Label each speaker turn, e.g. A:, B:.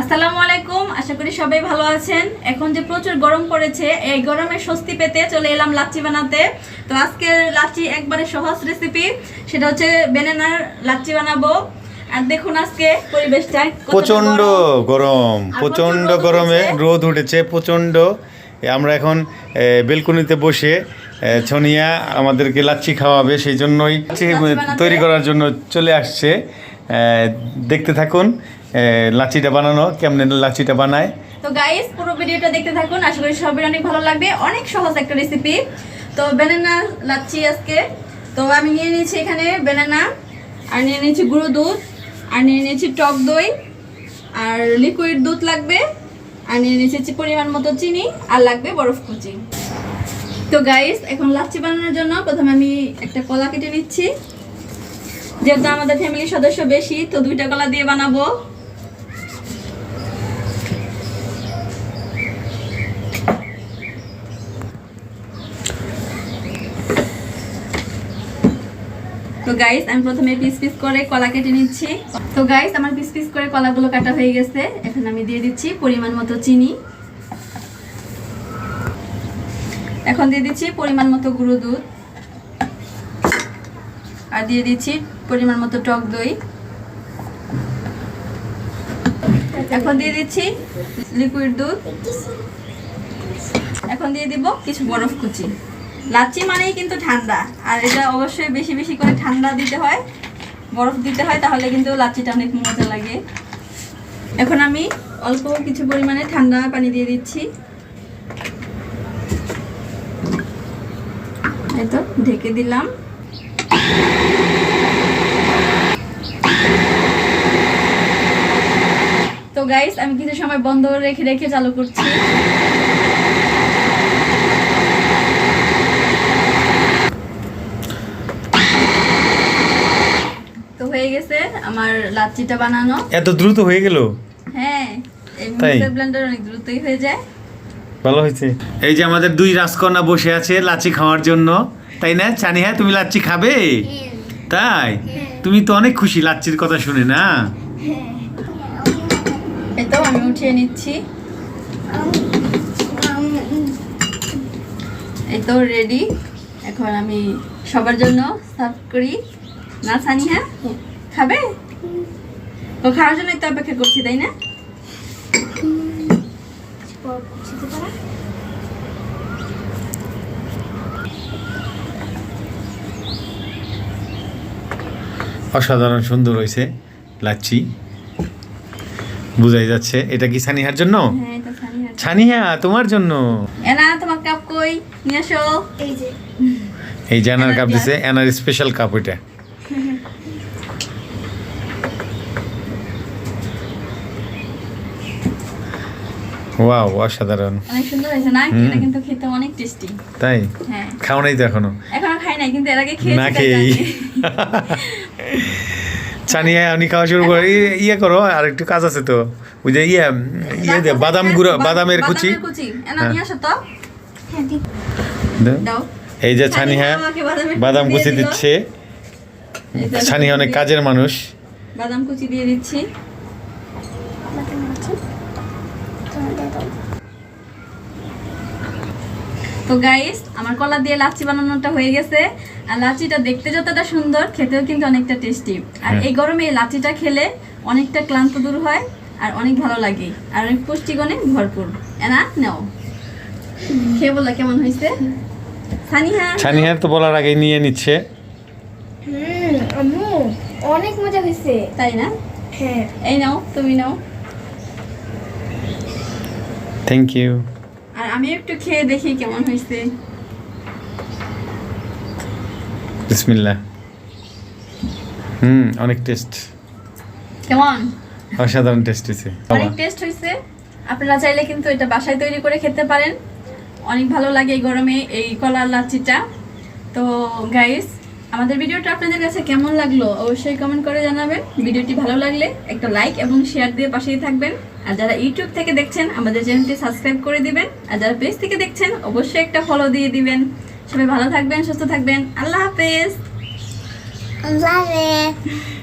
A: আসসালামু আলাইকুম, আশা করি সবাই ভালো আছেন। এখন যে প্রচুর গরম পড়েছে, এই গরমে স্বস্তি পেতে চলে এলাম লাচ্ছি বানাতে। তো আজকের লাচ্ছি একবারে সহজ রেসিপি, সেটা হচ্ছে বেনানার লাচ্ছি বানাবো। আর দেখুন আজকে পরিবেশটা
B: প্রচন্ড গরম, প্রচন্ড গরমে রোদ উঠেছে প্রচন্ড। আমরা এখন বেলকনিতে বসে ছনিয়া আমাদেরকে লাচ্ছি খাওয়াবে, সেই জন্যই তৈরি করার জন্য চলে আসছে। দেখতে থাকুন লাচ্ছিটা বানানো, কেমনে লাচ্ছিটা বানায়।
A: তো গাইস, পুরো ভিডিওটা দেখতে থাকুন, আশা করি সবার অনেক ভালো লাগবে। অনেক সহজ একটা রেসিপি। তো বেনানা লাচ্ছি আজকে। তো আমি নিয়ে নিয়েছি এখানে বেনানা, আর নিয়ে নিয়েছি গুঁড়ো দুধ, আর নিয়ে নিয়েছি টক দই, আর লিকুইড দুধ লাগবে, আর নিয়ে নিয়েছি পরিমাণ মতো চিনি, আর লাগবে বরফ কুচি। তো গাইস, এখন লাচ্ছি বানানোর জন্য প্রথমে আমি একটা কলা কেটে নিচ্ছি। যেহেতু আমাদের ফ্যামিলির সদস্য বেশি, তো 2টা কলা দিয়ে বানাবো। তো গাইস, আমি প্রথমে পিস পিস করে কলা কেটে নিচ্ছি। তো গাইস, আমার পিস পিস করে কলাগুলো কাটা হয়ে গেছে। এখন আমি দিয়ে দিচ্ছি পরিমাণ মতো চিনি, এখন দিয়ে দিচ্ছি পরিমাণ মতো গুঁড়ো দুধ, আর দিয়ে দিচ্ছি পরিমাণ মতো টক দই, এখন দিয়ে দিচ্ছি লিকুইড দুধ, এখন দিয়ে দিব কিছু বরফ কুচি। লাচ্ছি মানেই কিন্তু ঠান্ডা, আর এটা অবশ্যই বেশি বেশি করে ঠান্ডা দিতে হয়, বরফ দিতে হয়, তাহলে কিন্তু লাচ্ছিটা অনেক মজা লাগে। এখন আমি অল্প কিছু পরিমাণে ঠান্ডা পানি দিয়ে দিচ্ছি। এই তো ঢেকে দিলাম। তো গাইস, আমি কিছু সময় বন্ধ রেখে রেখে চালু করছি। তো হয়ে গেছে আমার লাচ্ছিটা বানানো।
B: এত দ্রুত হয়ে গেল?
A: হ্যাঁ, এই মিক্সার ব্লেন্ডার অনেক দ্রুতই হয়ে যায়।
B: ভালো হয়েছে। এই যে আমাদের 2 রাজকন্যা বসে আছে লাচ্ছি খাওয়ার জন্য, তাই না সানিয়া? তুমি লাচ্ছি খাবে? তাই? তুমি তো অনেক খুশি লাচ্ছির কথা শুনে, না?
A: এই তো আমি উঠিয়ে নিচ্ছি। এই তো রেডি। এখন আমি সবার জন্য সার্ভ করি। না সানিয়া খাবে? ও খাওয়ার জন্যই তো অপেক্ষা করছি, তাই না?
B: অসাধারণ সুন্দর হয়েছে লাচ্ছি, বুঝাই যাচ্ছে। এটা কি সানিহার জন্য?
A: হ্যাঁ, এটা সানিয়া।
B: সানিয়া তোমার জন্য।
A: এনা, তোমার কাপ কই? নিয়ে আসো। এই যে,
B: এই জানার কাপ দিছে, এনার স্পেশাল কাপ ওইটা। ওয়াও, অসাধারণ,
A: অনেক সুন্দর হয়েছে না? এটা কিন্তু খেতে অনেক টেস্টি।
B: তাই?
A: হ্যাঁ,
B: খাও নাই তো এখনো?
A: এখনো খাই নাই, কিন্তু এর আগে খেয়েছি।
B: না
A: তাই
B: খেয়েই
A: জানি।
B: সানিয়া আপনি খাওয়া শুরু করে ইয়ে করো, আর একটু কাজ আছে তো। ওই যে ইয়ে দে, বাদাম গুঁড়ো, বাদামের কুচি।
A: এনা নিয়ে আসো তো। দাও।
B: এই যে সানিয়া
A: আমাকে
B: বাদাম কুচি
A: দিল।
B: দিচ্ছে।
A: এই যে
B: সানিয়া অনেক কাজের মানুষ।
A: বাদাম কুচি দিয়ে দিচ্ছি। তো গাইস, আমার কলা দিয়ে লাচ্ছি বানানোটা হয়ে গেছে। আর লাচ্ছিটা দেখতে যতটা সুন্দর, খেতেও কিন্তু অনেকটা টেস্টি। আর এই গরমে এই লাচ্ছিটা খেলে অনেকটা ক্লান্ত দূর হয়, আর অনেক ভালো লাগে, আর অনেক পুষ্টিগুণে ভরপুর। এনা নাও, খেয়ে বলো কেমন হয়েছে।
B: সানিয়ার তো বলার আগেই নিয়ে নিচ্ছে।
C: আম্মু অনেক মজা হয়েছে।
A: তাই না?
C: হ্যাঁ।
A: এই নাও, তুমি নাও।
B: Thank you.
A: আর আমি একটু খেয়ে দেখি কেমন হয়েছে।
B: বিসমিল্লাহ। অনেক টেস্ট।
A: কেমন?
B: অসাধারণ টেস্ট হয়েছে।
A: অনেক টেস্ট হয়েছে। আপনারা চাইলে কিন্তু এটা বাসায় তৈরি করে খেতে পারেন, অনেক ভালো লাগে এই গরমে এই কলার লাচ্ছিটা। তো গাইস, আমাদের ভিডিওটা আপনাদের কাছে কেমন লাগলো অবশ্যই কমেন্ট করে জানাবেন। ভিডিওটি ভালো লাগলে একটা লাইক এবং শেয়ার দিয়ে পাশেই থাকবেন। আর যারা ইউটিউব থেকে দেখছেন, আমাদের চ্যানেলটি সাবস্ক্রাইব করে দিবেন। আর যারা পেজ থেকে দেখছেন, অবশ্যই একটা ফলো দিয়ে দিবেন। সবাই ভালো থাকবেন, সুস্থ থাকবেন। আল্লাহ হাফেজ।
C: আল্লাহ হাফেজ।